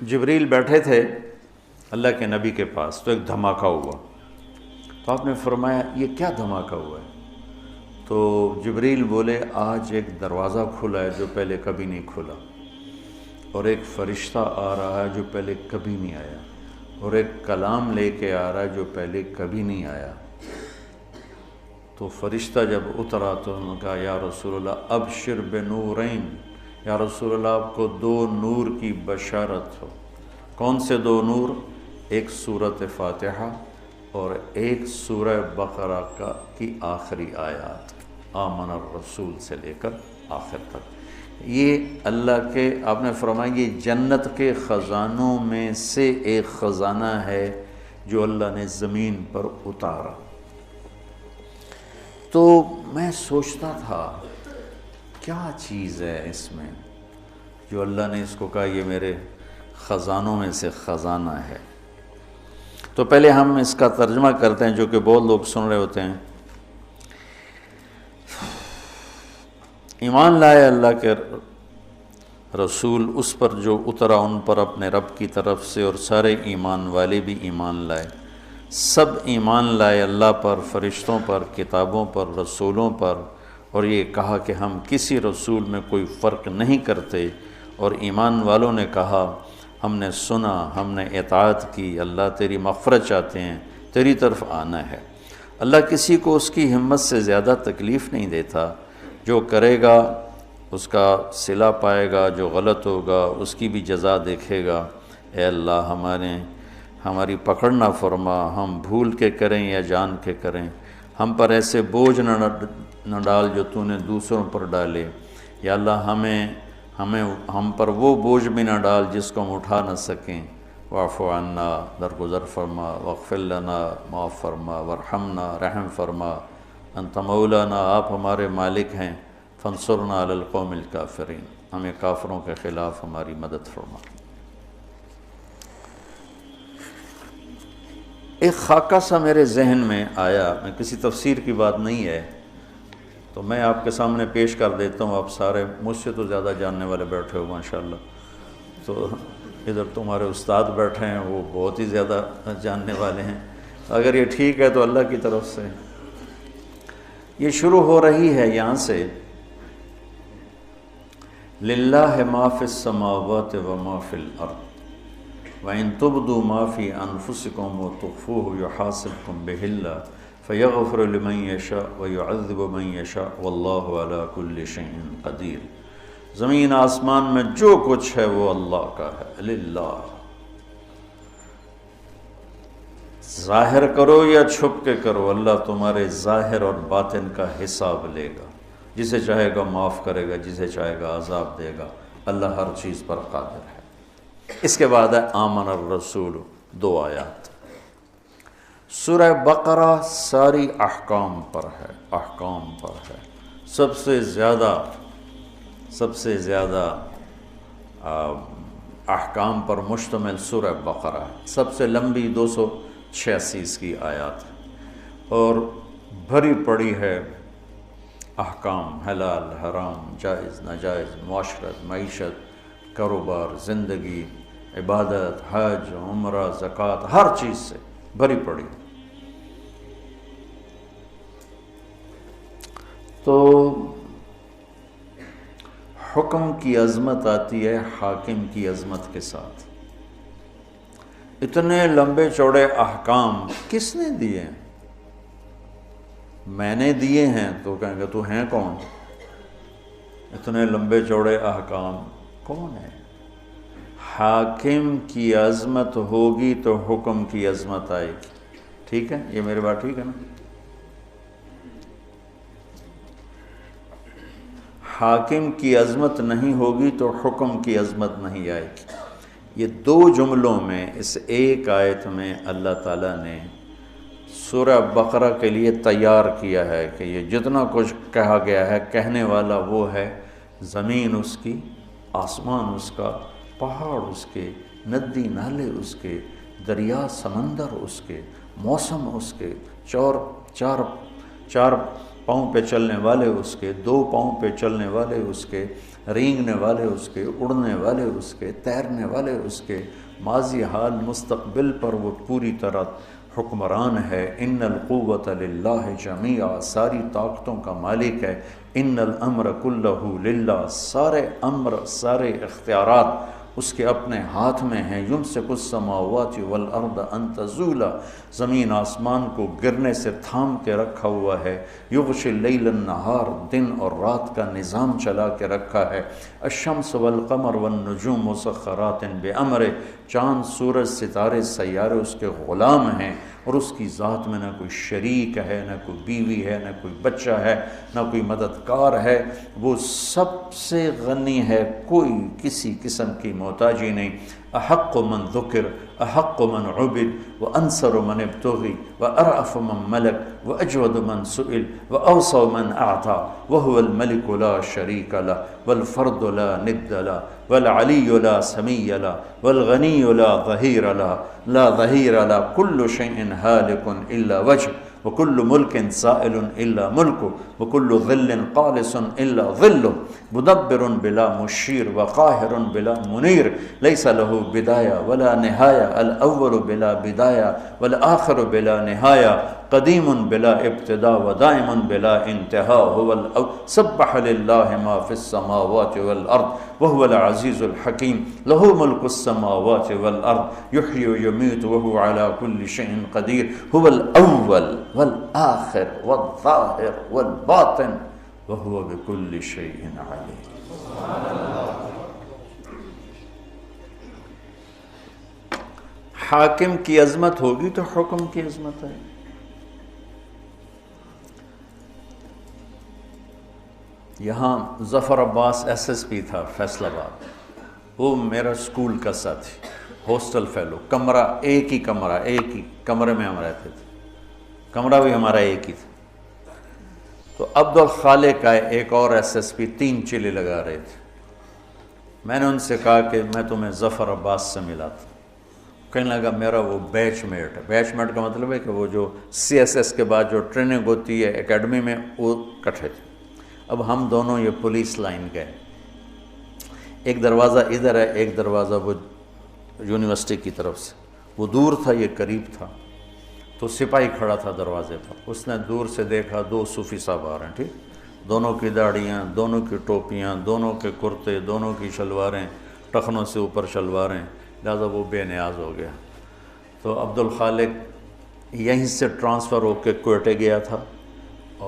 جبریل بیٹھے تھے اللہ کے نبی کے پاس، تو ایک دھماکہ ہوا، تو آپ نے فرمایا یہ کیا دھماکہ ہوا ہے؟ تو جبریل بولے آج ایک دروازہ کھلا ہے جو پہلے کبھی نہیں کھلا، اور ایک فرشتہ آ رہا ہے جو پہلے کبھی نہیں آیا، اور ایک کلام لے کے آ رہا ہے جو پہلے کبھی نہیں آیا۔ تو فرشتہ جب اترا تو انہوں نے کہا یا رسول اللہ ابشر بنورین، یا رسول اللہ آپ کو 2 نور کی بشارت ہو۔ کون سے 2 نور؟ ایک سورۃ فاتحہ اور ایک سورہ بقرہ کی آخری آیات، آمن الرسول سے لے کر آخر تک۔ یہ اللہ کے، آپ نے فرمایا یہ جنت کے خزانوں میں سے ایک خزانہ ہے جو اللہ نے زمین پر اتارا۔ تو میں سوچتا تھا کیا چیز ہے اس میں جو اللہ نے اس کو کہا یہ میرے خزانوں میں سے خزانہ ہے۔ تو پہلے ہم اس کا ترجمہ کرتے ہیں جو کہ بہت لوگ سن رہے ہوتے ہیں۔ ایمان لائے اللہ کے رسول اس پر جو اترا ان پر اپنے رب کی طرف سے، اور سارے ایمان والے بھی ایمان لائے، سب ایمان لائے اللہ پر، فرشتوں پر، کتابوں پر، رسولوں پر، اور یہ کہا کہ ہم کسی رسول میں کوئی فرق نہیں کرتے، اور ایمان والوں نے کہا ہم نے سنا، ہم نے اطاعت کی، اللہ تیری مغفرت چاہتے ہیں، تیری طرف آنا ہے۔ اللہ کسی کو اس کی ہمت سے زیادہ تکلیف نہیں دیتا، جو کرے گا اس کا صلہ پائے گا، جو غلط ہوگا اس کی بھی جزا دیکھے گا۔ اے اللہ ہماری پکڑ نہ فرما، ہم بھول کے کریں یا جان کے کریں، ہم پر ایسے بوجھ نہ ڈال جو تو نے دوسروں پر ڈالے۔ یا اللہ ہم پر وہ بوجھ بھی نہ ڈال جس کو ہم اٹھا نہ سکیں۔ واعف عنا، درگزر فرما، واغفر لنا، معاف فرما، وارحمنا، رحم فرما، انت مولانا، آپ ہمارے مالک ہیں، فانصرنا علی القوم الکافرین، ہمیں کافروں کے خلاف ہماری مدد فرما۔ ایک خاکہ سا میرے ذہن میں آیا، میں کسی تفسیر کی بات نہیں ہے تو میں آپ کے سامنے پیش کر دیتا ہوں۔ آپ سارے مجھ سے تو زیادہ جاننے والے بیٹھے ہو ماشاءاللہ، تو ادھر تمہارے استاد بیٹھے ہیں وہ بہت ہی زیادہ جاننے والے ہیں، اگر یہ ٹھیک ہے تو اللہ کی طرف سے۔ یہ شروع ہو رہی ہے یہاں سے، للہ ما فی السماوات و ما فی الارض وَإِن تُبْدُوا مَا فِي أَنفُسِكُمْ وَتُخْفُوهُ يُحَاسِبْكُم بِهِ اللَّهُ فَيَغْفِرُ لِمَن يَشَاءُ وَيُعَذِّبُ مَن يَشَاءُ وَاللَّهُ عَلَى كُلِّ شَيْءٍ قَدِيرٌ۔ زمین آسمان میں جو کچھ ہے وہ اللہ کا ہے، للہ۔ ظاہر کرو یا چھپ کے کرو، اللہ تمہارے ظاہر اور باطن کا حساب لے گا، جسے چاہے گا معاف کرے گا، جسے چاہے گا عذاب دے گا، اللہ ہر چیز پر قادر ہے۔ اس کے بعد ہے آمن الرسول، 2 آیات۔ سورہ بقرہ ساری احکام پر ہے، سب سے زیادہ احکام پر مشتمل سورہ بقرہ ہے، سب سے لمبی 286 کی آیات ہے، اور بھری پڑی ہے احکام، حلال حرام، جائز ناجائز، معاشرت، معیشت، کاروبار، زندگی، عبادت، حج، عمرہ، زکوٰۃ، ہر چیز سے بھری پڑی۔ تو حکم کی عظمت آتی ہے حاکم کی عظمت کے ساتھ۔ اتنے لمبے چوڑے احکام کس نے دیے ہیں؟ میں نے دیے ہیں، تو کہیں گے تو ہیں کون؟ اتنے لمبے چوڑے احکام کون ہے؟ حاکم کی عظمت ہوگی تو حکم کی عظمت آئے گی۔ ٹھیک ہے، یہ میری بات ٹھیک ہے نا؟ حاکم کی عظمت نہیں ہوگی تو حکم کی عظمت نہیں آئے گی۔ یہ 2 جملوں میں، اس ایک آیت میں اللہ تعالیٰ نے سورہ بقرہ کے لیے تیار کیا ہے کہ یہ جتنا کچھ کہا گیا ہے، کہنے والا وہ ہے، زمین اس کی، آسمان اس کا، پہاڑ اس کے، ندی نالے اس کے، دریا سمندر اس کے، موسم اس کے، چار پاؤں پہ چلنے والے اس کے، 2 پاؤں پہ چلنے والے اس کے، رینگنے والے اس کے، اڑنے والے اس کے، تیرنے والے اس کے، ماضی حال مستقبل پر وہ پوری طرح حکمران ہے۔ ان القوۃ للہ جمیعا، ساری طاقتوں کا مالک ہے۔ ان الامر کلہ للہ، سارے امر، سارے اختیارات اس کے اپنے ہاتھ میں ہیں۔ یمسک السماوات والارض ان تزولا، زمین آسمان کو گرنے سے تھام کے رکھا ہوا ہے۔ یغشی اللیل النہار، دن اور رات کا نظام چلا کے رکھا ہے۔ الشمس والقمر والنجوم مسخرات بامرہ، چاند، سورج، ستارے، سیارے اس کے غلام ہیں، اور اس کی ذات میں نہ کوئی شریک ہے، نہ کوئی بیوی ہے، نہ کوئی بچہ ہے، نہ کوئی مددگار ہے۔ وہ سب سے غنی ہے، کوئی کسی قسم کی محتاجی نہیں۔ احق من ذکر، احق من عبد، وانصر من ابتغی، وارأف من ملک، واجود من سئل، واوسع من اعطى، وهو الملك لا شريك له، والفرد لا ند له، والعلي لا سمي له، والغني لا ظهير له، لا ظهير له، كل شيء هالك الا وجهه، وكل ملك سائل الا ملكه، وكل ظل قالص الا ظله، مدبر بلا مشير، وقاهر بلا منير، ليس له بداية ولا نهاية، الأول بلا بداية والآخر بلا نهاية، قديم بلا ابتداء ودائم بلا انتهاء، هو سبح لله ما في السماوات والأرض وهو العزيز الحكيم، له ملك السماوات والأرض، يحيي ويميت وهو على كل شيء قدير، هو الأول والآخر والظاهر والباطن، وهو بكل شيء عليم۔ حاکم کی عظمت ہوگی تو حکم کی عظمت ہے۔ یہاں ظفر عباس ایس ایس پی تھا فیصل آباد، وہ میرا اسکول کا ساتھی، ہاسٹل فیلو، کمرہ ایک ہی کمرے میں ہم رہتے تھے، کمرہ بھی ہمارا ایک ہی تھا۔ تو عبد الخالق آئے، ایک اور ایس ایس پی، 3 چلے لگا رہے تھے۔ میں نے ان سے کہا کہ میں تمہیں ظفر عباس سے ملا تھا۔ کہنے لگا میرا وہ بیچ میٹ ہے۔ بیچ میٹ کا مطلب ہے کہ وہ جو سی ایس ایس کے بعد جو ٹریننگ ہوتی ہے اکیڈمی میں، وہ کٹھے تھے۔ اب ہم دونوں یہ پولیس لائن گئے، ایک دروازہ ادھر ہے، ایک دروازہ وہ یونیورسٹی کی طرف سے، وہ دور تھا، یہ قریب تھا۔ تو سپاہی کھڑا تھا دروازے پر، اس نے دور سے دیکھا 2 صوفی صاحب آ رہے ہیں، ٹھیک، دونوں کی داڑیاں، دونوں کی ٹوپیاں، دونوں کے کرتے، دونوں کی شلواریں، ٹخنوں سے اوپر شلواریں، لہٰذا وہ بے نیاز ہو گیا۔ تو عبد الخالق یہیں سے ٹرانسفر ہو کے کوئٹے گیا تھا،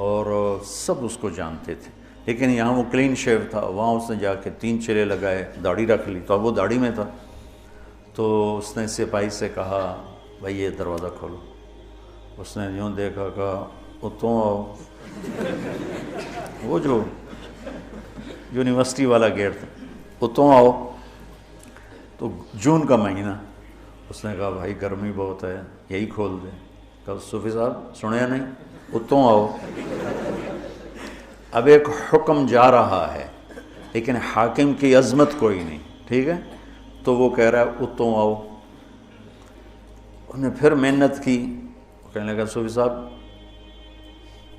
اور سب اس کو جانتے تھے، لیکن یہاں وہ کلین شیو تھا، وہاں اس نے جا کے 3 چلے لگائے، داڑھی رکھ لی، تو اب وہ داڑھی میں تھا۔ تو اس نے سپاہی سے کہا بھائی یہ دروازہ کھولو۔ اس نے یوں دیکھا، کہا اتوں آؤ، وہ جو یونیورسٹی والا گیٹ تھا، اتوں آؤ۔ تو جون کا مہینہ، اس نے کہا بھائی گرمی بہت ہے، یہی کھول دیں۔ کہا صوفی صاحب سنیا نہیں، اتوں آؤ۔ اب ایک حکم جا رہا ہے لیکن حاکم کی عظمت کوئی نہیں، ٹھیک ہے، تو وہ کہہ رہا ہے اتوں آؤ۔ انہیں پھر محنت کی، کہنے لگا صوفی صاحب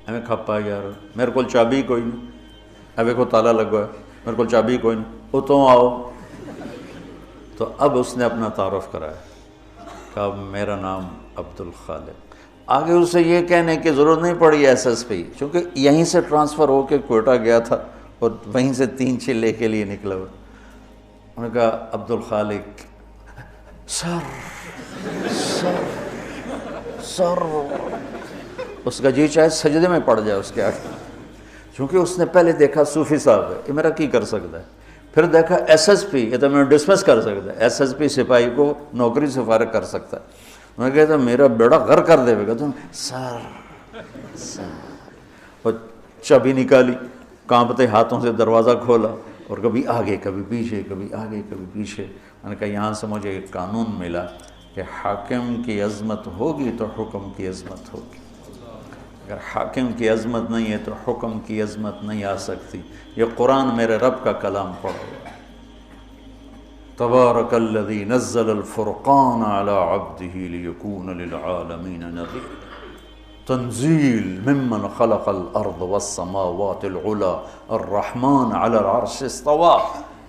ہمیں کھپا یار، میرے کو چابی کوئی نہیں، اب ایک تالا لگا ہے، میرے کو چابی کوئی نہیں، اتوں آؤ۔ تو اب اس نے اپنا تعارف کرایا، کہا میرا نام عبد الخالق۔ آگے اسے یہ کہنے کی ضرورت نہیں پڑی ایس ایس پی، چونکہ یہیں سے ٹرانسفر ہو کے کوئٹہ گیا تھا اور وہیں سے 3 چلے کے لیے نکلا ہوا۔ انہوں نے کہا عبد الخالق، سر سر سر، اس کا جی چاہے سجدے میں پڑ جائے اس کے آگے، چونکہ اس نے پہلے دیکھا صوفی صاحب ہے، یہ میرا کی کر سکتا ہے، پھر دیکھا ایس ایس پی، یہ تو میں ڈسمس کر سکتا ہے، ایس ایس پی سپاہی کو نوکری سے فارغ کر سکتا ہے۔ میں کہتا میرا بیڑا غر کر دے گا، تم سر سر، اور چابی نکالی، کانپتے ہاتھوں سے دروازہ کھولا، اور کبھی آگے کبھی پیچھے، کبھی آگے کبھی پیچھے۔ میں نے کہا یہاں سے مجھے ایک قانون ملا کہ حاکم کی عظمت ہوگی تو حکم کی عظمت ہوگی، اگر حاکم کی عظمت نہیں ہے تو حکم کی عظمت نہیں آ سکتی۔ یہ قرآن میرے رب کا کلام پڑھو، تبارک الذی نزل الفرقان علی عبدہ لیکون للعالمین نذیر۔ تنزیل ممن خلق الارض والسماوات العلی الرحمن علی العرش استوى.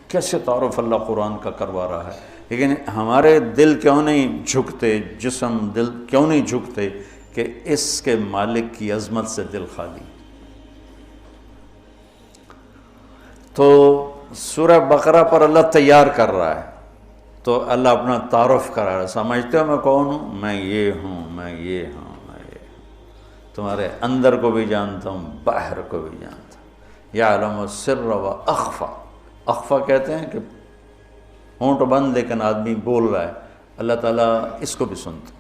کیسے تعارف اللہ قرآن کا کروا رہا ہے. لیکن ہمارے دل کیوں نہیں جھکتے، جسم دل کیوں نہیں جھکتے کہ اس کے مالک کی عظمت سے دل خالی. تو سورہ بقرہ پر اللہ تیار کر رہا ہے، تو اللہ اپنا تعارف کرا رہا ہے. سمجھتے ہو میں کون ہوں؟ میں یہ ہوں، میں یہ ہوں، میں یہ ہوں. تمہارے اندر کو بھی جانتا ہوں، باہر کو بھی جانتا ہوں. یعلم السر و اخفا. اخفا کہتے ہیں کہ ہونٹ بند لیکن آدمی بول رہا ہے، اللہ تعالیٰ اس کو بھی سنتا.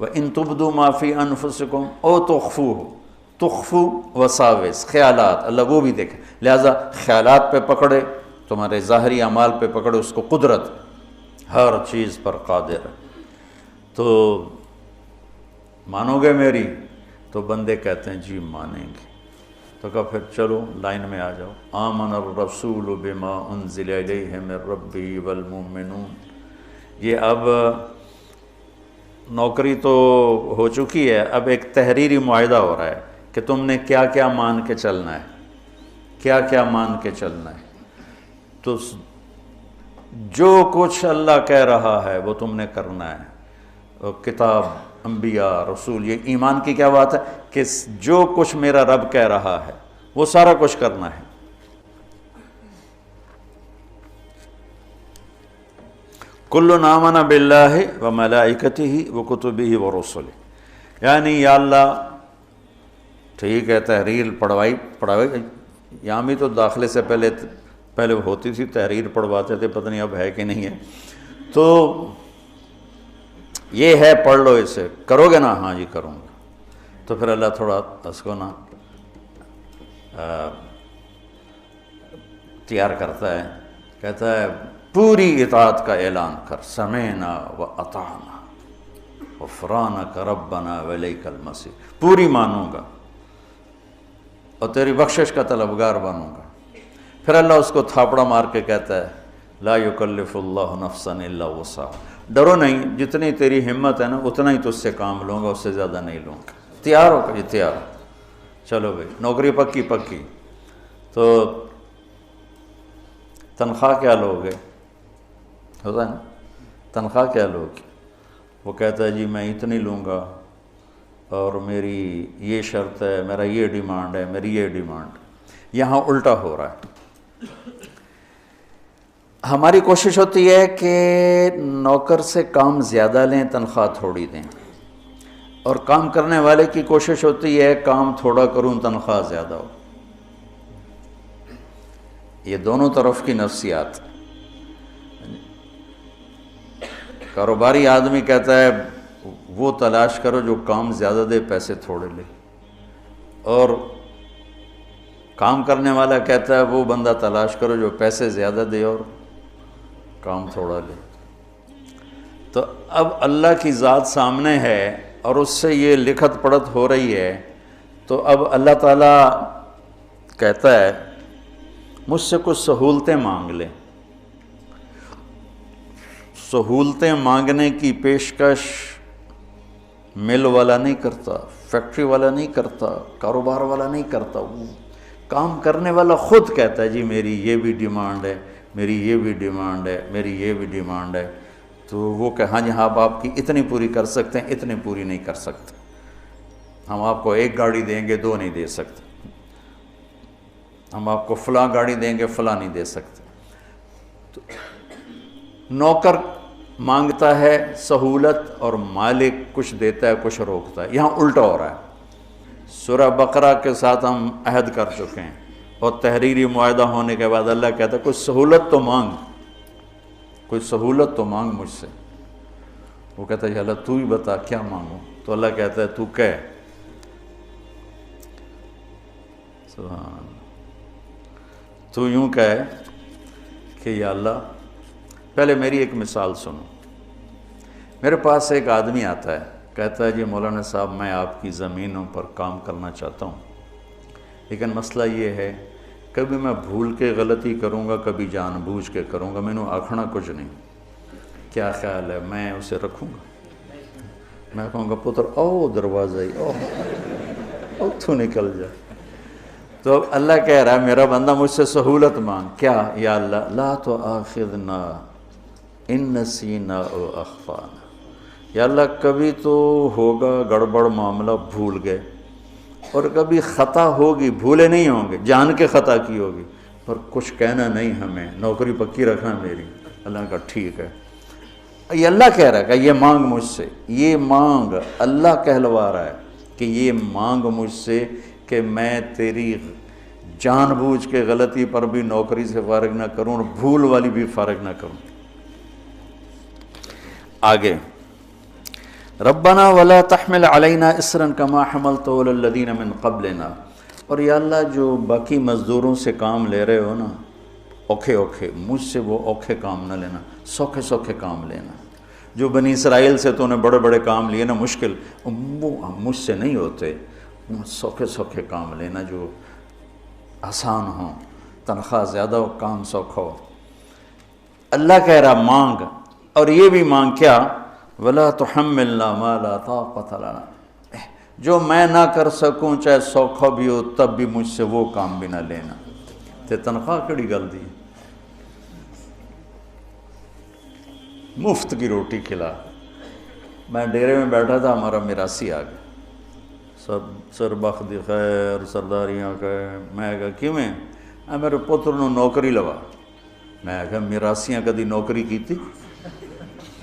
وَإِن تُبْدُوا مَا فِي أَنفُسِكُمْ أَوْ تُخْفُوهُ. تخفو وساوس، خیالات، اللہ وہ بھی دیکھے. لہٰذا خیالات پہ پکڑے، تمہارے ظاہری اعمال پہ پکڑے اس کو. قدرت ہر چیز پر قادر ہے. تو مانو گے میری؟ تو بندے کہتے ہیں جی مانیں گے. تو کہا پھر چلو لائن میں آ جاؤ. آمن الرسول بما انزل الیہ من ربہ والمؤمنون. یہ اب نوکری تو ہو چکی ہے، اب ایک تحریری معاہدہ ہو رہا ہے کہ تم نے کیا کیا مان کے چلنا ہے، کیا کیا مان کے چلنا ہے. تو جو کچھ اللہ کہہ رہا ہے وہ تم نے کرنا ہے. کتاب، انبیاء، رسول، یہ ایمان کی کیا بات ہے کہ جو کچھ میرا رب کہہ رہا ہے وہ سارا کچھ کرنا ہے. کل آمن باللہ وملائکتہ وکتبہ ورسلہ. یعنی یا اللہ ٹھیک ہے تحریر پڑھوائی یہاں بھی تو داخلے سے پہلے ہوتی تھی، تحریر پڑھواتے تھے، پتہ نہیں اب ہے کہ نہیں ہے. تو یہ ہے، پڑھ لو اسے، کرو گے نا؟ ہاں جی کروں گا. تو پھر اللہ تھوڑا اس کو نا تیار کرتا ہے، کہتا ہے پوری اطاعت کا اعلان کر. سمعنا و اطعنا غفرانک ربنا والیک المصیر. پوری مانوں گا اور تیری بخشش کا طلبگار بنوں گا. پھر اللہ اس کو تھاپڑا مار کے کہتا ہے لا یکلف اللہ نفسا الا وسعها. ڈرو نہیں، جتنی تیری ہمت ہے نا اتنا ہی تجھ سے کام لوں گا، اس سے زیادہ نہیں لوں گا. تیار ہو کہ تیار ہو؟ چلو بھائی نوکری پکی پکی. تو تنخواہ کیا لوگے؟ ہوتا ہے نا تنخواہ کیا لوگ؟ وہ کہتا ہے جی میں اتنی لوں گا اور میری یہ شرط ہے، میرا یہ ڈیمانڈ ہے، میری یہ ڈیمانڈ. یہاں الٹا ہو رہا ہے. ہماری کوشش ہوتی ہے کہ نوکر سے کام زیادہ لیں، تنخواہ تھوڑی دیں، اور کام کرنے والے کی کوشش ہوتی ہے کام تھوڑا کروں، تنخواہ زیادہ ہو. یہ دونوں طرف کی نفسیات. کاروباری آدمی کہتا ہے وہ تلاش کرو جو کام زیادہ دے پیسے تھوڑے لے، اور کام کرنے والا کہتا ہے وہ بندہ تلاش کرو جو پیسے زیادہ دے اور کام تھوڑا لے. تو اب اللہ کی ذات سامنے ہے اور اس سے یہ لکھت پڑھت ہو رہی ہے. تو اب اللہ تعالیٰ کہتا ہے مجھ سے کچھ سہولتیں مانگ لیں. سہولتیں مانگنے کی پیشکش مل والا نہیں کرتا، فیکٹری والا نہیں کرتا، کاروبار والا نہیں کرتا. وہ کام کرنے والا خود کہتا ہے جی میری یہ بھی ڈیمانڈ ہے، میری یہ بھی ڈیمانڈ ہے، میری یہ بھی ڈیمانڈ ہے. تو وہ کہ ہاں جی ہاں آپ کی اتنی پوری کر سکتے ہیں، اتنی پوری نہیں کر سکتے. ہم آپ کو ایک گاڑی دیں گے، دو نہیں دے سکتے. ہم آپ کو فلاں گاڑی دیں گے، فلاں نہیں دے سکتے. تو نوکر مانگتا ہے سہولت اور مالک کچھ دیتا ہے، کچھ روکتا ہے. یہاں الٹا ہو رہا ہے. سورہ بقرہ کے ساتھ ہم عہد کر چکے ہیں اور تحریری معاہدہ ہونے کے بعد اللہ کہتا ہے کوئی سہولت تو مانگ، کوئی سہولت تو مانگ مجھ سے. وہ کہتا ہے اللہ تو ہی بتا کیا مانگوں. تو اللہ کہتا ہے تو کہہ. سبحان. تو یوں کہے کہ یا اللہ، پہلے میری ایک مثال سنو. میرے پاس ایک آدمی آتا ہے، کہتا ہے جی مولانا صاحب میں آپ کی زمینوں پر کام کرنا چاہتا ہوں، لیکن مسئلہ یہ ہے کبھی میں بھول کے غلطی کروں گا، کبھی جان بوجھ کے کروں گا، میں نے آکھنا کچھ نہیں. کیا خیال ہے میں اسے رکھوں گا؟ میں کہوں گا پتر او دروازہ ہی او تو نکل جا. تو اللہ کہہ رہا ہے میرا بندہ مجھ سے سہولت مانگ. کیا؟ یا اللہ لا تؤاخذنا ان نسینا او اخطانا. یا اللہ کبھی تو ہوگا گڑبڑ معاملہ، بھول گئے، اور کبھی خطا ہوگی، بھولے نہیں ہوں گے، جان کے خطا کی ہوگی، پر کچھ کہنا نہیں ہمیں، نوکری پکی رکھنا میری. اللہ نے کہا ٹھیک ہے. یہ اللہ کہہ رہا ہے کہ یہ مانگ مجھ سے، یہ مانگ اللہ کہلوا رہا ہے کہ یہ مانگ مجھ سے کہ میں تیری جان بوجھ کے غلطی پر بھی نوکری سے فارغ نہ کروں اور بھول والی بھی فارغ نہ کروں. آگے ربنا ولا تحمل علینا اسرا کما حملته علی الذین من قبلنا. اور یا اللہ جو باقی مزدوروں سے کام لے رہے ہو نا، اوکھے اوکھے، مجھ سے وہ اوکھے کام نہ لینا، سوکھے سوکھے کام لینا. جو بنی اسرائیل سے تو نے بڑے بڑے کام لیے نا مشکل، وہ مجھ سے نہیں ہوتے. سوکھے سوکھے کام لینا جو آسان ہوں، تنخواہ زیادہ ہو، کام سوکھا ہو. اللہ کہہ رہا مانگ، اور یہ بھی مانگ کیا؟ ولا تحملنا ما لا طاقت لنا. جو میں نہ کر سکوں چاہے سوکھا بھی ہو تب بھی مجھ سے وہ کام بھی نہ لینا. تے تنخواہ کڑی گل دی، مفت کی روٹی کھلا. میں ڈیرے میں بیٹھا تھا، ہمارا میراسی آ گیا، سب سر بخت دی خیر سرداریاں کہ میں کہا کیوں میں میرے پتر نو نوکری لوا. میں کہا میراسیاں کدی نوکری کی تھی؟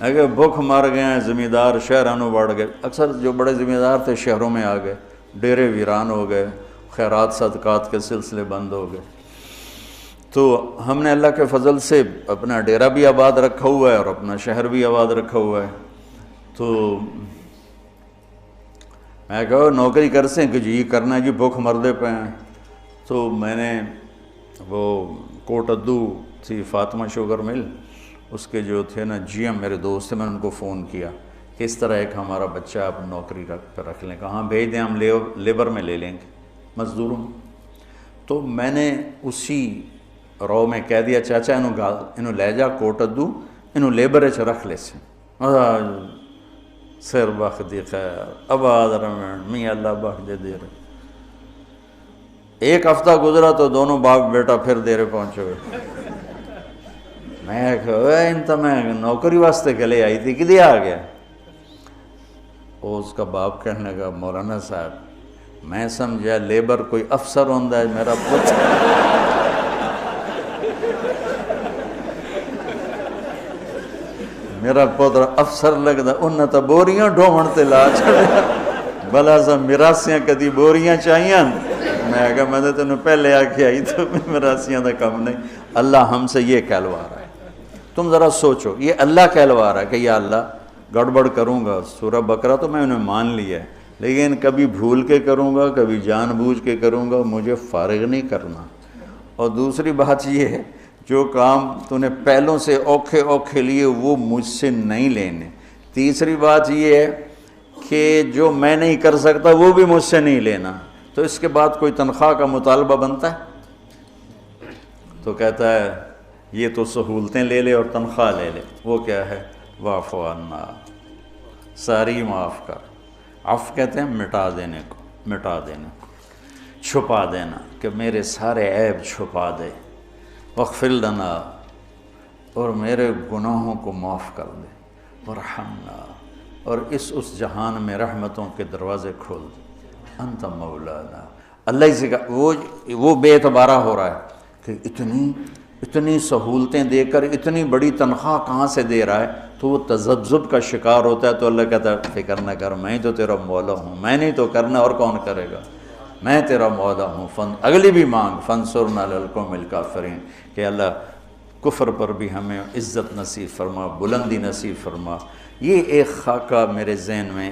کہ بھوک مار گئے ہیں، زمیندار شہرانوں بڑھ گئے. اکثر جو بڑے زمیندار تھے شہروں میں آ گئے، ڈیرے ویران ہو گئے، خیرات صدقات کے سلسلے بند ہو گئے. تو ہم نے اللہ کے فضل سے اپنا ڈیرہ بھی آباد رکھا ہوا ہے اور اپنا شہر بھی آباد رکھا ہوا ہے. تو میں کہا نوکری کر سیں کہ جی کرنا ہے جی، بھوک مردے پہ ہیں. تو میں نے وہ کوٹ ادو تھی فاطمہ شوگر مل، اس کے جو تھے نا جی ایم میرے دوست تھے، میں نے ان کو فون کیا کہ اس طرح ایک ہمارا بچہ آپ نوکری پہ رکھ لیں. کہاں بھیج دیں، ہم لیبر میں لے لیں گے، مزدوروں. تو میں نے اسی رو میں کہہ دیا چاچا انہوں لے جا کوٹ ادو، انہوں لیبر چ رکھ لے سے. سر بخ دی خیر آباد رمن می اللہ بخ دے دیر. ایک ہفتہ گزرا تو دونوں باپ بیٹا پھر دیرے پہنچے ہوئے. میں کہا ان تو میں نوکری واسطے گلے آئی تھی، کدھے آ گیا؟ اس کا باپ کہنے لگا مولانا صاحب میں سمجھا لیبر کوئی افسر ہوندا ہے، میرا پتر میرا پتر افسر لگدا، انہیں تو بوریاں ڈھومن تے لا چھڑیا. بلا سا میراسیاں کدی بوریاں چاہیاں؟ میں کہا میں نے تینوں پہلے آ کے آئی تو میراسیاں دا کم نہیں. اللہ ہم سے یہ کہلوا رہا ہے. تم ذرا سوچو، یہ اللہ کہلوا رہا ہے کہ یا اللہ گڑبڑ کروں گا. سورہ بقرہ تو میں انہیں مان لیا ہے، لیکن کبھی بھول کے کروں گا، کبھی جان بوجھ کے کروں گا، مجھے فارغ نہیں کرنا. اور دوسری بات یہ ہے جو کام تو نے پہلوں سے اوکھے اوکھے لیے وہ مجھ سے نہیں لینے. تیسری بات یہ ہے کہ جو میں نہیں کر سکتا وہ بھی مجھ سے نہیں لینا. تو اس کے بعد کوئی تنخواہ کا مطالبہ بنتا ہے؟ تو کہتا ہے یہ تو سہولتیں لے لے اور تنخواہ لے لے. وہ کیا ہے؟ واعف عنا، ساری معاف کر. عفو کہتے ہیں مٹا دینے کو، مٹا دینا، چھپا دینا، کہ میرے سارے عیب چھپا دے. واغفر لنا، اور میرے گناہوں کو معاف کر دے. ورحمنا، اور اس جہان میں رحمتوں کے دروازے کھول دے. انت مولانا، اللہ ہی سے وہ بے اعتبارہ ہو رہا ہے کہ اتنی سہولتیں دے کر اتنی بڑی تنخواہ کہاں سے دے رہا ہے. تو وہ تذبذب کا شکار ہوتا ہے. تو اللہ کہتا ہے فکر نہ کر، میں تو تیرا مولا ہوں، میں نہیں تو کرنا اور کون کرے گا، میں تیرا مولا ہوں. اگلی بھی مانگ فانصرنا علی القوم الکافرین، کہ اللہ کفر پر بھی ہمیں عزت نصیب فرما، بلندی نصیب فرما. یہ ایک خاکہ میرے ذہن میں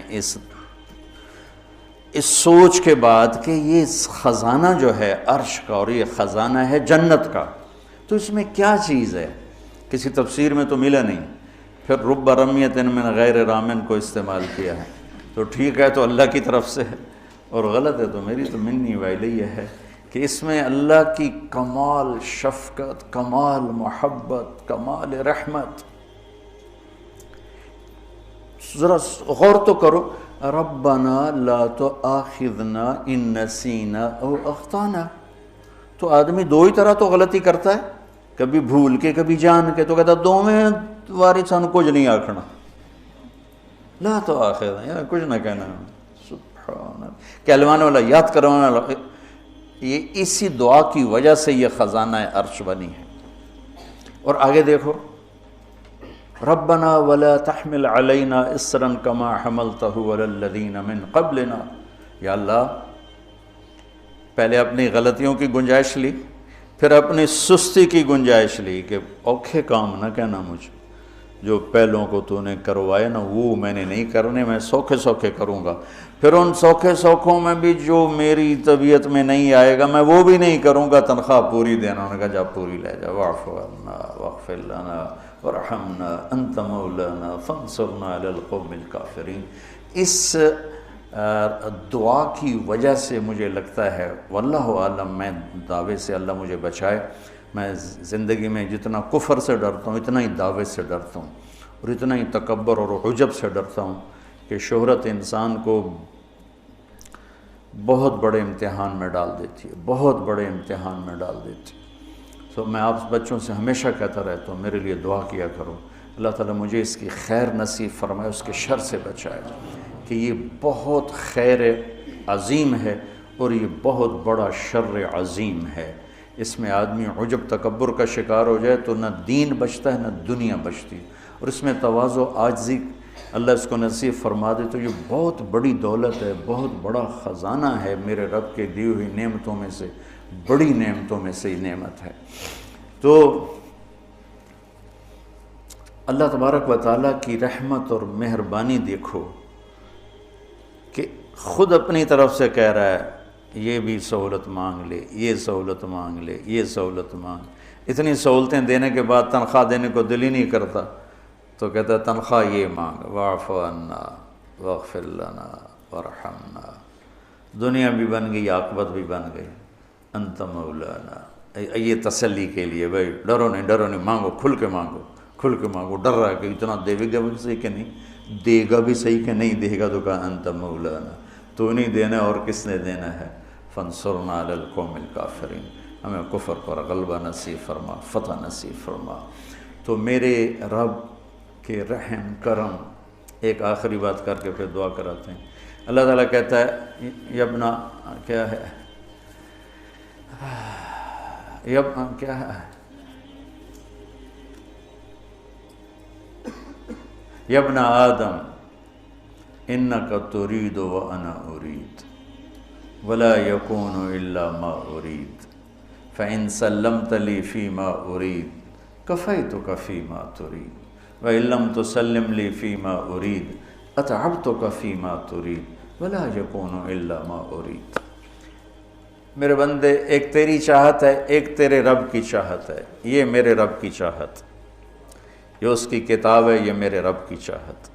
اس سوچ کے بعد کہ یہ خزانہ جو ہے عرش کا اور یہ خزانہ ہے جنت کا، تو اس میں کیا چیز ہے؟ کسی تفسیر میں تو ملا نہیں. پھر رب رمیت من غیر رامن کو استعمال کیا ہے. تو ٹھیک ہے تو اللہ کی طرف سے ہے، اور غلط ہے تو میری تو منی ویلی ہے کہ اس میں اللہ کی کمال شفقت، کمال محبت، کمال رحمت. ذرا غور تو کرو، ربنا لا تؤاخذنا ان نسینا او اخطانا. تو آدمی دو ہی طرح تو غلطی کرتا ہے، کبھی بھول کے کبھی جان کے، تو کہتا دو میں واری سانو کچھ نہیں آکھنا، لا تؤاخذنا، یا کچھ نہ کہنا. سبحان اللہ، کہلوانے والا، یاد کروانے والا، یہ اسی دعا کی وجہ سے یہ خزانہ عرش بنی ہے. اور آگے دیکھو، ربنا ولا تحمل علینا اصرا کما حملتہ علی الذین من قبلنا. یا اللہ، پہلے اپنی غلطیوں کی گنجائش لی، پھر اپنی سستی کی گنجائش لی کہ اوکھے کام نہ کہنا مجھے، جو پہلوں کو تو نے کروائے نا وہ میں نے نہیں کرنے، میں سوکھے سوکھے کروں گا. پھر ان سوکھے سوکھوں میں بھی جو میری طبیعت میں نہیں آئے گا میں وہ بھی نہیں کروں گا، تنخواہ پوری دینا. انہوں نے کہا جا پوری لے جا. واعف عنا واغفر لنا وارحمنا انت مولانا فانصرنا علی القوم الکافرین. اس دعا کی وجہ سے مجھے لگتا ہے، واللہ عالم، میں دعوے سے اللہ مجھے بچائے، میں زندگی میں جتنا کفر سے ڈرتا ہوں اتنا ہی دعوے سے ڈرتا ہوں، اور اتنا ہی تکبر اور عجب سے ڈرتا ہوں کہ شہرت انسان کو بہت بڑے امتحان میں ڈال دیتی ہے، بہت بڑے امتحان میں ڈال دیتی ہے. تو میں آپ بچوں سے ہمیشہ کہتا رہتا ہوں، میرے لیے دعا کیا کرو، اللہ تعالیٰ مجھے اس کی خیر نصیب فرمائے، اس کے شر سے بچائے، کہ یہ بہت خیر عظیم ہے اور یہ بہت بڑا شر عظیم ہے. اس میں آدمی عجب تکبر کا شکار ہو جائے تو نہ دین بچتا ہے نہ دنیا بچتی، اور اس میں تواضع عاجزی اللہ اس کو نصیب فرما دے تو یہ بہت بڑی دولت ہے، بہت بڑا خزانہ ہے، میرے رب کے دی ہوئی نعمتوں میں سے بڑی نعمتوں میں سے یہ نعمت ہے. تو اللہ تبارک و تعالیٰ کی رحمت اور مہربانی دیکھو کہ خود اپنی طرف سے کہہ رہا ہے یہ بھی سہولت مانگ لے، یہ سہولت مانگ لے، یہ سہولت مانگ. اتنی سہولتیں دینے کے بعد تنخواہ دینے کو دل ہی نہیں کرتا، تو کہتا ہے تنخواہ یہ مانگ، واعف عنا واغفر لنا وارحمنا. دنیا بھی بن گئی، عاقبت بھی بن گئی، انت مولانا. یہ تسلی کے لیے، بھائی ڈرو نہیں، ڈرو نہیں، مانگو، کھل کے مانگو، کھل کے مانگو. ڈر رہا ہے کہ اتنا دے گا بھی صحیح کہ نہیں دے گا، بھی صحیح کہ نہیں دے گا، تو کہا انت مولانا، تو نہیں دینا اور کس نے دینا ہے. فانصرنا علی القوم الکافرین. ہمیں کفر پر غلبہ نصیب فرما، فتح نصیب فرما. تو میرے رب کے رحم کرم. ایک آخری بات کر کے پھر دعا کراتے ہیں. اللہ تعالیٰ کہتا ہے یبنا، کیا ہے، کیا ہے، یبن آدم انک ترید وانا ارید ولا یکون الا ما ارید فان سلمت لی فیما ارید کفیتک فیما ترید وان لم تسلم لی فیما ارید اتعبتک فیما ترید ولا یکون الا ما ارید. میرے بندے، ایک تیری چاہت ہے، ایک تیرے رب کی چاہت ہے. یہ میرے رب کی چاہت، یہ اس کی کتاب ہے، یہ میرے رب کی چاہت.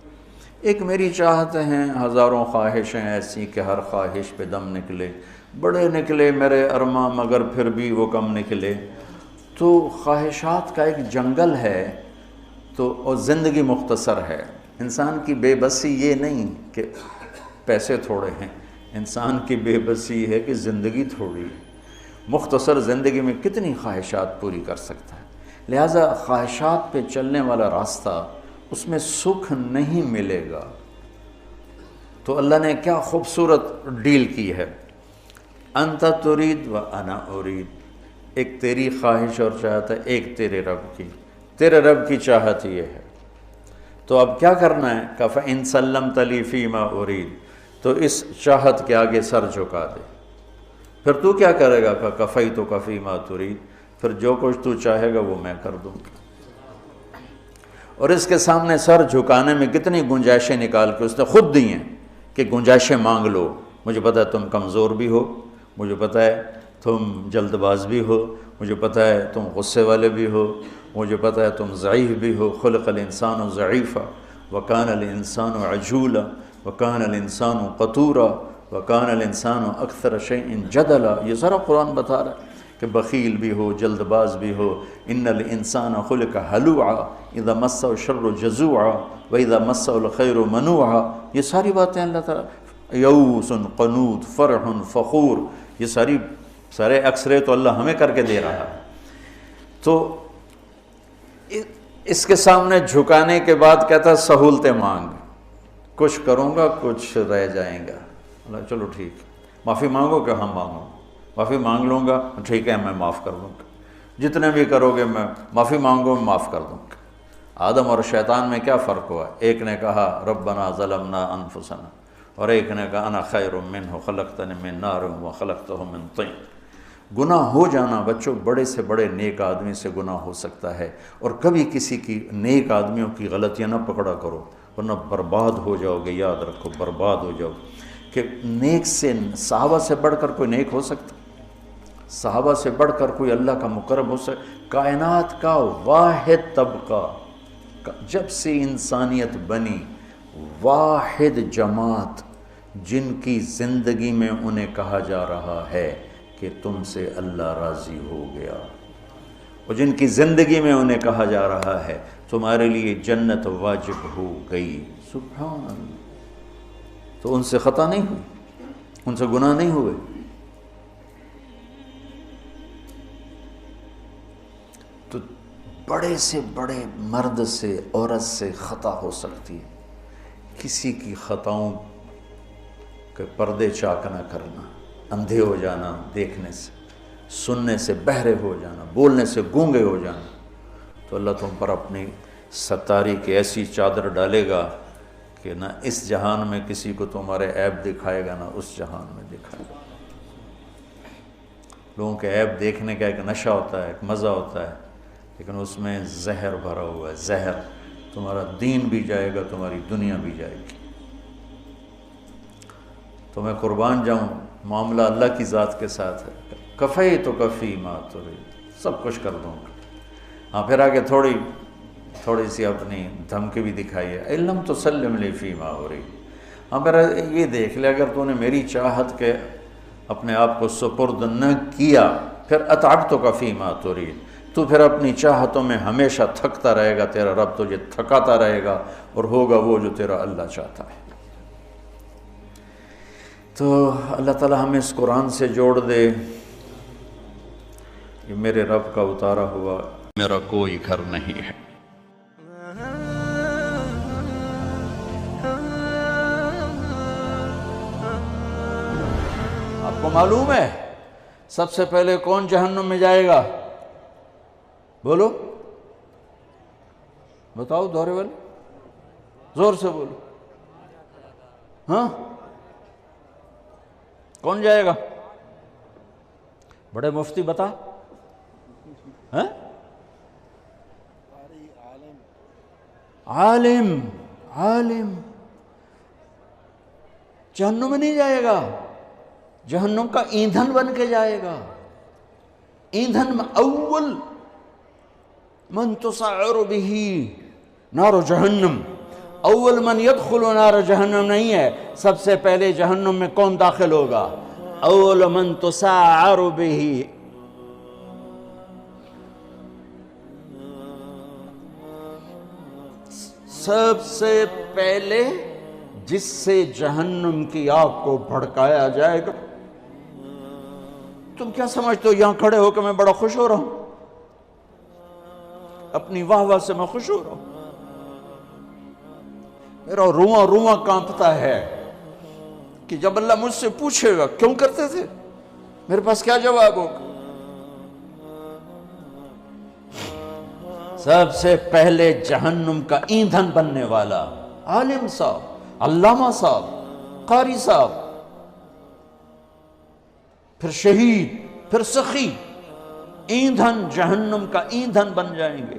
ایک میری چاہت ہیں، ہزاروں خواہشیں ایسی کہ ہر خواہش پہ دم نکلے، بڑے نکلے میرے ارماں مگر پھر بھی وہ کم نکلے. تو خواہشات کا ایک جنگل ہے، تو اور زندگی مختصر ہے. انسان کی بے بسی یہ نہیں کہ پیسے تھوڑے ہیں، انسان کی بے بسی ہے کہ زندگی تھوڑی ہے. مختصر زندگی میں کتنی خواہشات پوری کر سکتا ہے. لہٰذا خواہشات پہ چلنے والا راستہ، اس میں سکھ نہیں ملے گا. تو اللہ نے کیا خوبصورت ڈیل کی ہے، انت ترید و انا ارید. ایک تیری خواہش اور چاہت ہے، ایک تیرے رب کی. تیرے رب کی چاہت یہ ہے. تو اب کیا کرنا ہے، کہ فَإِن سَلَّمْتَ لِي فِي مَا أُرِيدُ. تو اس چاہت کے آگے سر جھکا دے. پھر تو کیا کرے گا، کہ کفیتک فی ما ترید. پھر جو کچھ تو چاہے گا وہ میں کر دوں گا. اور اس کے سامنے سر جھکانے میں کتنی گنجائشیں نکال کے اس نے خود دی ہیں کہ گنجائشیں مانگ لو. مجھے پتہ ہے تم کمزور بھی ہو، مجھے پتہ ہے تم جلد باز بھی ہو، مجھے پتہ ہے تم غصے والے بھی ہو، مجھے پتہ ہے تم ضعیف بھی ہو. خلق الانسان ضعیفا وکان الانسان عجولا وکان الانسان قتورا وکان الانسان اکثر شیء جدلا. یہ سارا قرآن بتا رہا ہے کہ بخیل بھی ہو، جلد باز بھی ہو. ان الانسان خلق ہلوعا اذا مسہ الشر جزوعا وَإِذَا مَسَّهُ الْخَيْرُ مَنُوعًا، یہ ساری باتیں اللہ تعالیٰ، یئوس قنوط فرح فخور، یہ سارے اکثرے تو اللہ ہمیں کر کے دے رہا ہے۔ تو اس کے سامنے جھکانے کے بعد کہتا ہے سہولتیں مانگ، کچھ کروں گا کچھ رہ جائیں گا۔ اللہ چلو ٹھیک، معافی مانگو کہ ہم مانگوں، معافی مانگ لوں گا ٹھیک ہے میں معاف کر دوں گا، جتنے بھی کرو گے میں معافی مانگو میں معاف کر دوں گا۔ آدم اور شیطان میں کیا فرق ہوا؟ ایک نے کہا ربنا ظلمنا انفسنا، اور ایک نے کہا انا خیر منہ خلقتنی من نار وخلقتہ من طین۔ گناہ ہو جانا بچوں، بڑے سے بڑے نیک آدمی سے گناہ ہو سکتا ہے، اور کبھی کسی کی نیک آدمیوں کی غلطیاں نہ پکڑا کرو ورنہ برباد ہو جاؤ گے، یاد رکھو برباد ہو جاؤ گے۔ کہ نیک سے صحابہ سے بڑھ کر کوئی نیک ہو سکتا؟ صحابہ سے بڑھ کر کوئی اللہ کا مقرب ہو سکتا؟ کائنات کا واحد طبقہ، جب سے انسانیت بنی، واحد جماعت جن کی زندگی میں انہیں کہا جا رہا ہے کہ تم سے اللہ راضی ہو گیا، اور جن کی زندگی میں انہیں کہا جا رہا ہے تمہارے لیے جنت واجب ہو گئی، سبحان اللہ۔ تو ان سے خطا نہیں ہوئی، ان سے گناہ نہیں ہوئے۔ تو بڑے سے بڑے مرد سے عورت سے خطا ہو سکتی ہے، کسی کی خطاؤں کے پردے چاک نہ کرنا، اندھے ہو جانا دیکھنے سے، سننے سے بہرے ہو جانا، بولنے سے گونگے ہو جانا، تو اللہ تم پر اپنی ستاری کی ایسی چادر ڈالے گا کہ نہ اس جہان میں کسی کو تمہارے عیب دکھائے گا، نہ اس جہان میں دکھائے گا۔ لوگوں کے عیب دیکھنے کا ایک نشہ ہوتا ہے، ایک مزہ ہوتا ہے، لیکن اس میں زہر بھرا ہوا ہے، زہر۔ تمہارا دین بھی جائے گا، تمہاری دنیا بھی جائے گی۔ تو میں قربان جاؤں، معاملہ اللہ کی ذات کے ساتھ ہے، کفی تو کفی ما ترید، سب کچھ کر دوں گا۔ ہاں پھر آگے تھوڑی سی اپنی دھمکی بھی دکھائی ہے، علم تو سلم لی فی ما ارید، ہاں پھر یہ دیکھ لے اگر تو نے میری چاہت کے اپنے آپ کو سپرد نہ کیا، پھر اتعبتک فی ما ترید، تو پھر اپنی چاہتوں میں ہمیشہ تھکتا رہے گا، تیرا رب تجھے تھکاتا رہے گا، اور ہوگا وہ جو تیرا اللہ چاہتا ہے۔ تو اللہ تعالی ہمیں اس قرآن سے جوڑ دے، یہ میرے رب کا اتارا ہوا میرا کوئی گھر نہیں ہے۔ آپ کو معلوم ہے سب سے پہلے کون جہنم میں جائے گا؟ بولو، بتاؤ دورے والے، زور سے بولو، ہاں کون جائے گا؟ بڑے مفتی بتا، ہاں عالم جہنم میں نہیں جائے گا، جہنم کا ایندھن بن کے جائے گا۔ ایندھن میں اول من تسعر به نار جہنم، اول من يدخل نار جہنم نہیں ہے، سب سے پہلے جہنم میں کون داخل ہوگا؟ اول من تسعر به، سب سے پہلے جس سے جہنم کی آگ کو بھڑکایا جائے گا۔ تم کیا سمجھتے ہو یہاں کھڑے ہو کہ میں بڑا خوش ہو رہا ہوں؟ اپنی واہ واہ سے میں خوش ہو رہا ہوں، میرا رواں کانپتا ہے کہ جب اللہ مجھ سے پوچھے گا کیوں کرتے تھے، میرے پاس کیا جواب ہوگا؟ سب سے پہلے جہنم کا ایندھن بننے والا عالم صاحب، علامہ صاحب، قاری صاحب، پھر شہید، پھر سخی، ایندھن جہنم کا ایندھن بن جائیں گے۔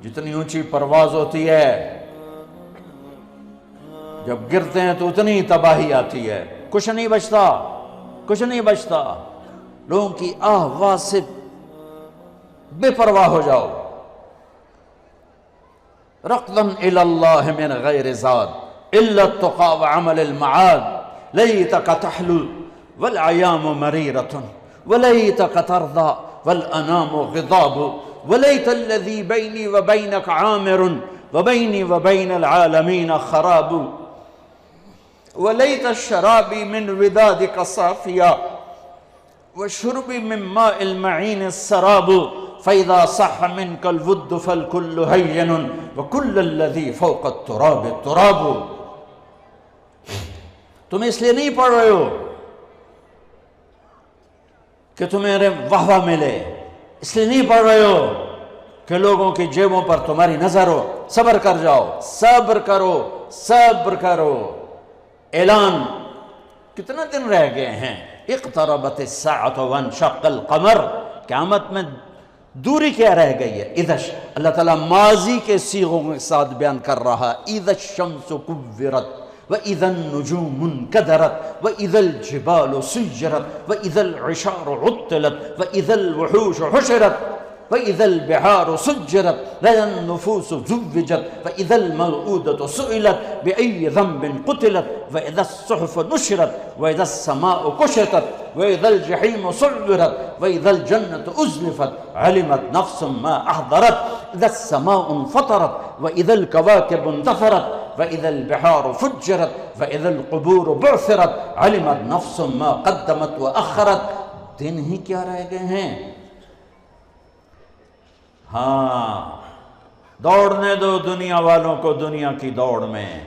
جتنی اونچی پرواز ہوتی ہے، جب گرتے ہیں تو اتنی تباہی آتی ہے، کچھ نہیں بچتا، لوگوں کی آواز سے بے پرواہ ہو جاؤ۔ رقداً الی اللہ من غیر زاد الا التقى وعمل المعاد لیتک تحلو والعیام مریرۃ ولیتک ترضى والانام غضاب ولیت الذی بینی وبینک عامر وبینی وبین العالمین خراب ولیت الشرابی من ودادک صافیا وشربی من ماء المعین السراب فإذا صح منك الود فالكل هين وكل الذي فوق التراب التراب. تم اس لیے نہیں پڑھ رہے ہو کہ تمہیں واہ واہ ملے، اس لیے نہیں پڑھ رہے ہو کہ لوگوں کی جیبوں پر تمہاری نظر ہو. صبر کر جاؤ، صبر کرو، صبر کرو. اعلان کتنا دن رہ گئے ہیں؟ اقتربت الساعۃ وانشق القمر. قیامت میں دوری کیا رہ گئی ہے؟ اذا اللہ تعالیٰ ماضی کے صیغوں کے ساتھ بیان کر رہا. اذا الشمس كورت وَإِذَا النُّجُومُ انْكَدَرَتْ وَإِذَا الْجِبَالُ سُيِّرَتْ وَإِذَا الْعِشَارُ عُطِّلَتْ وَإِذَا الْوُحُوشُ حُشِرَتْ وَإِذَا الْبِحَارُ سُجِّرَتْ وَإِذَا النُّفُوسُ زُوِّجَتْ وَإِذَا الْمَوْءُودَةُ سُئِلَتْ بِأَيِّ ذَنبٍ قُتِلَتْ وَإِذَا الصُّحُفُ نُشِرَتْ وَإِذَا السَّمَاءُ كُشِطَتْ وَإِذَا الْجَحِيمُ سُعِّرَتْ وَإِذَا الْجَنَّةُ أُزْلِفَتْ عَلِمَتْ نَفْسٌ مَا أَحْضَرَتْ إِذَا السَّمَاءُ انفطرت وَإِذَا الْكَوَاكِبُ انتثرت وَإِذَا الْبِحَارُ فُجِّرَتْ وَإِذَا الْقُبُورُ بُعْثِرَتْ عَلِمَتْ نَفْسٌ مَا قَدَّمَتْ وَأَخَّرَتْ. دن ہی کیا رہ گئے ہیں؟ ہاں، دوڑنے دو دنیا والوں کو دنیا کی دوڑ میں.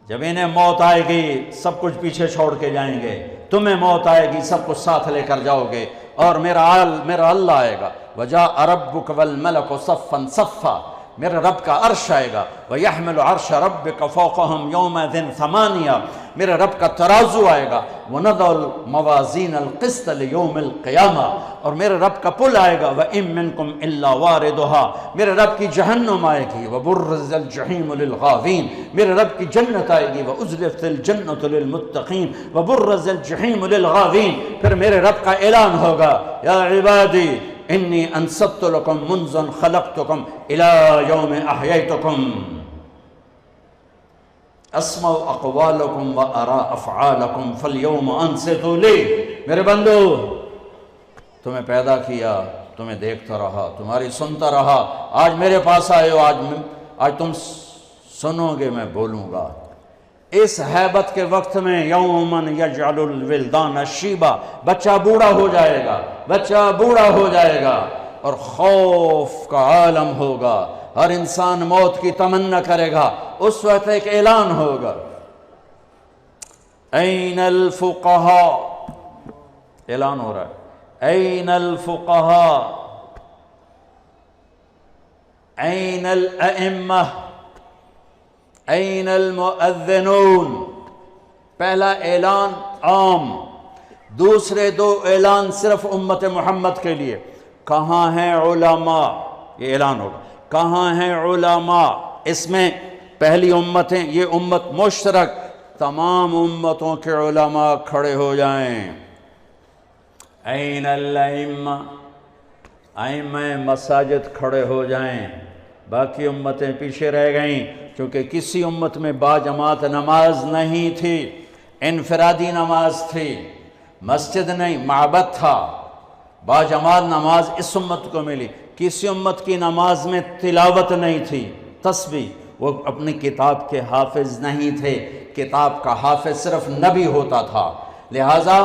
جب انہیں موت آئے گی سب کچھ پیچھے چھوڑ کے جائیں گے، تمہیں موت آئے گی سب کچھ ساتھ لے کر جاؤ گے. اور میرا اللہ آئے گا. وَجَاءَ رَبُّكَ وَالْمَلَكُ صَفًّا صَفًّا. میرے رب کا عرش آئے گا. وَيَحْمِلُ عَرْشَ رَبِّكَ فَوْقَهُمْ يَوْمَئِذٍ ثَمَانِيَةٌ. میرے رب کا ترازو آئے گا. وَنَضَعُ الْمَوَازِينَ الْقِسْطَ لِيَوْمِ الْقِيَامَةِ. اور میرے رب کا پل آئے گا. وَإِن مِّنكُمْ إِلَّا وَارِدُهَا. میرے رب کی جہنم آئے گی. وَبُرِّزَ الْجَحِيمُ لِلْغَاوِينَ. میرے رب کی جنت آئے گی. وَأُزْلِفَتِ الْجَنَّةُ لِلْمُتَّقِينَ وَبُرِّزَ الْجَحِيمُ لِلْغَاوِينَ. پھر میرے رب کا اعلان ہوگا، یا عبادی انی انصبت لکم منذ خلقتکم الی یوم احییتکم اسمع اقوالکم و ارا افعالکم فالیوم انصتوا لی. میرے بندو، تمہیں پیدا کیا، تمہیں دیکھتا رہا، تمہاری سنتا رہا. آج میرے پاس آئے ہو، آج تم سنو گے، میں بولوں گا. اس حیبت کے وقت میں یومن یجعل الولدان شیبا. بچہ بوڑھا ہو جائے گا، بچہ بوڑھا ہو جائے گا اور خوف کا عالم ہوگا. ہر انسان موت کی تمنا کرے گا. اس وقت ایک اعلان ہوگا، این الفقہاء. اعلان ہو رہا ہے، این الفقہاء این الائمہ این المؤذنون. پہلا اعلان عام، دوسرے دو اعلان صرف امت محمد کے لیے. کہاں ہیں علماء؟ یہ اعلان ہوگا. کہاں ہیں علماء؟ اس میں پہلی امتیں، یہ امت مشترک، تمام امتوں کے علماء کھڑے ہو جائیں. این الائمہ، ائمہ مساجد کھڑے ہو جائیں. باقی امتیں پیچھے رہ گئیں کیونکہ کسی امت میں باجماعت نماز نہیں تھی، انفرادی نماز تھی، مسجد نہیں، معبد تھا. باجماعت نماز اس امت کو ملی. کسی امت کی نماز میں تلاوت نہیں تھی، تسبیح. وہ اپنی کتاب کے حافظ نہیں تھے، کتاب کا حافظ صرف نبی ہوتا تھا. لہٰذا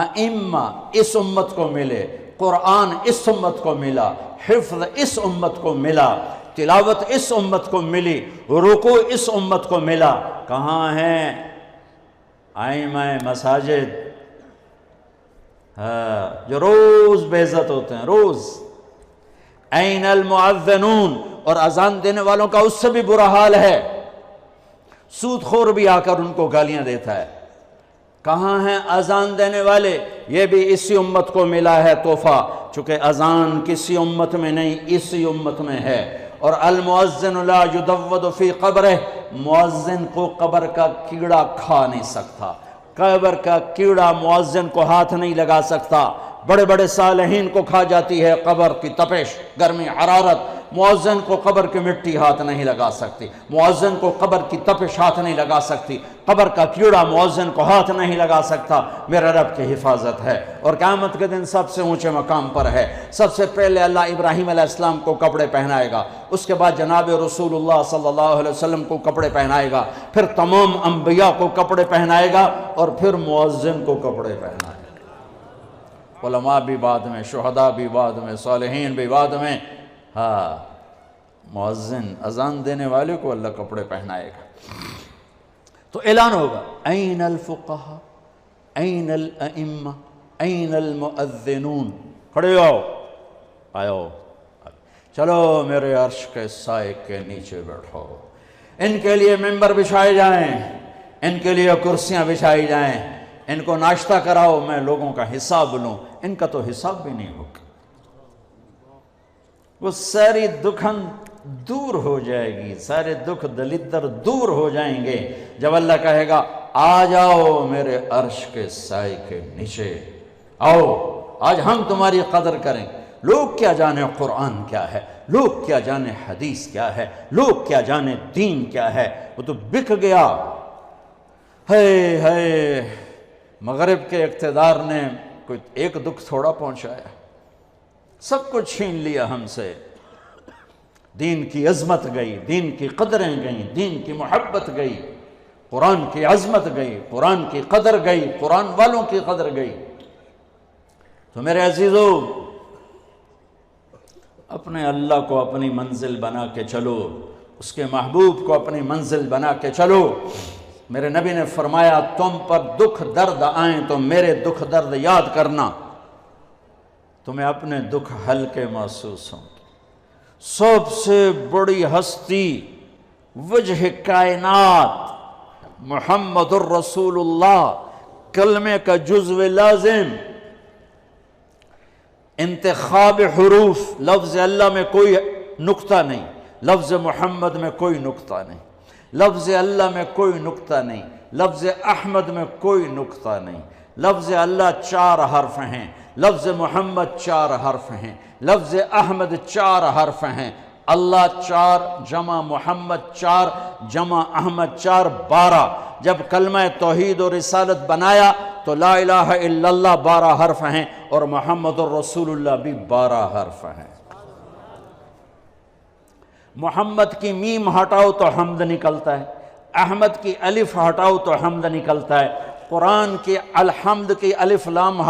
ائمہ اس امت کو ملے، قرآن اس امت کو ملا، حفظ اس امت کو ملا، تلاوت اس امت کو ملی، رکوع اس امت کو ملا. کہاں ہیں ائمہ مساجد؟ جو روز بے عزت ہوتے ہیں، روز. این المؤذنون. اور اذان دینے والوں کا اس سے بھی برا حال ہے، سود خور بھی آ کر ان کو گالیاں دیتا ہے. کہاں ہیں اذان دینے والے؟ یہ بھی اسی امت کو ملا ہے تحفہ، چونکہ اذان کسی امت میں نہیں، اسی امت میں ہے. اور المؤذن لا یدود فی قبرہ. مؤذن کو قبر کا کیڑا کھا نہیں سکتا، قبر کا کیڑا مؤذن کو ہاتھ نہیں لگا سکتا. بڑے بڑے صالحین کو کھا جاتی ہے قبر کی تپش، گرمی، حرارت، مؤذن کو قبر کی مٹی ہاتھ نہیں لگا سکتی، مؤذن کو قبر کی تپش ہاتھ نہیں لگا سکتی، قبر کا کیڑا مؤذن کو ہاتھ نہیں لگا سکتا۔ میرے رب کی حفاظت ہے، اور قیامت کے دن سب سے اونچے مقام پر ہے۔ سب سے پہلے اللہ ابراہیم علیہ السلام کو کپڑے پہنائے گا، اس کے بعد جناب رسول اللہ صلی اللہ علیہ وسلم کو کپڑے پہنائے گا، پھر تمام انبیاء کو کپڑے پہنائے گا، اور پھر مؤذن کو کپڑے پہنائے گا۔ علماء بھی بعد میں، شہداء بھی بعد میں، صالحین بھی بعد میں۔ ہاں، مؤذن اذان دینے والے کو اللہ کپڑے پہنائے گا۔ تو اعلان ہوگا، این الفقہاء، این الائمہ، این المؤذنون، کھڑے ہو، آؤ، چلو میرے عرش کے سائے کے نیچے بیٹھو۔ ان کے لیے ممبر بچھائے جائیں، ان کے لیے کرسیاں بچھائی جائیں، ان کو ناشتہ کراؤ، میں لوگوں کا حساب لوں۔ ان کا تو حساب بھی نہیں ہوگا، وہ ساری دکھن دور ہو جائے گی، سارے دکھ دلدر دور ہو جائیں گے جب اللہ کہے گا آ جاؤ میرے عرش کے سائے کے نیچے، آؤ آج ہم تمہاری قدر کریں۔ لوگ کیا جانے قرآن کیا ہے، لوگ کیا جانے حدیث کیا ہے، لوگ کیا جانے دین کیا ہے، وہ تو بک گیا۔ ہے مغرب کے اقتدار نے کوئی ایک دکھ تھوڑا پہنچایا، سب کچھ چھین لیا ہم سے۔ دین کی عظمت گئی، دین کی قدریں گئیں، دین کی محبت گئی، قرآن کی عظمت گئی، قرآن کی قدر گئی، قرآن والوں کی قدر گئی۔ تو میرے عزیزو، اپنے اللہ کو اپنی منزل بنا کے چلو، اس کے محبوب کو اپنی منزل بنا کے چلو۔ میرے نبی نے فرمایا تم پر دکھ درد آئیں تو میرے دکھ درد یاد کرنا، تمہیں اپنے دکھ ہلکے محسوس ہوں۔ سب سے بڑی ہستی وجہ کائنات محمد الرسول اللہ، کلمے کا جزو لازم، انتخاب حروف، لفظ اللہ میں کوئی نقطہ نہیں، لفظ محمد میں کوئی نقطہ نہیں، لفظ اللہ میں کوئی نقطہ نہیں، لفظ احمد میں کوئی نقطہ نہیں۔ لفظ اللہ 4 حرف ہیں، لفظ محمد 4 حرف ہیں، لفظ احمد 4 حرف ہیں۔ اللہ 4 جمع محمد 4 جمع احمد 4 12۔ جب کلمہ توحید و رسالت بنایا تو لا الہ الا اللہ 12 حرف ہیں، اور محمد الرسول اللہ بھی 12 حرف ہیں۔ محمد کی میم ہٹاؤ تو حمد نکلتا ہے، احمد کی الف ہٹاؤ تو حمد نکلتا ہے، قرآن کی الحمد کی الف لام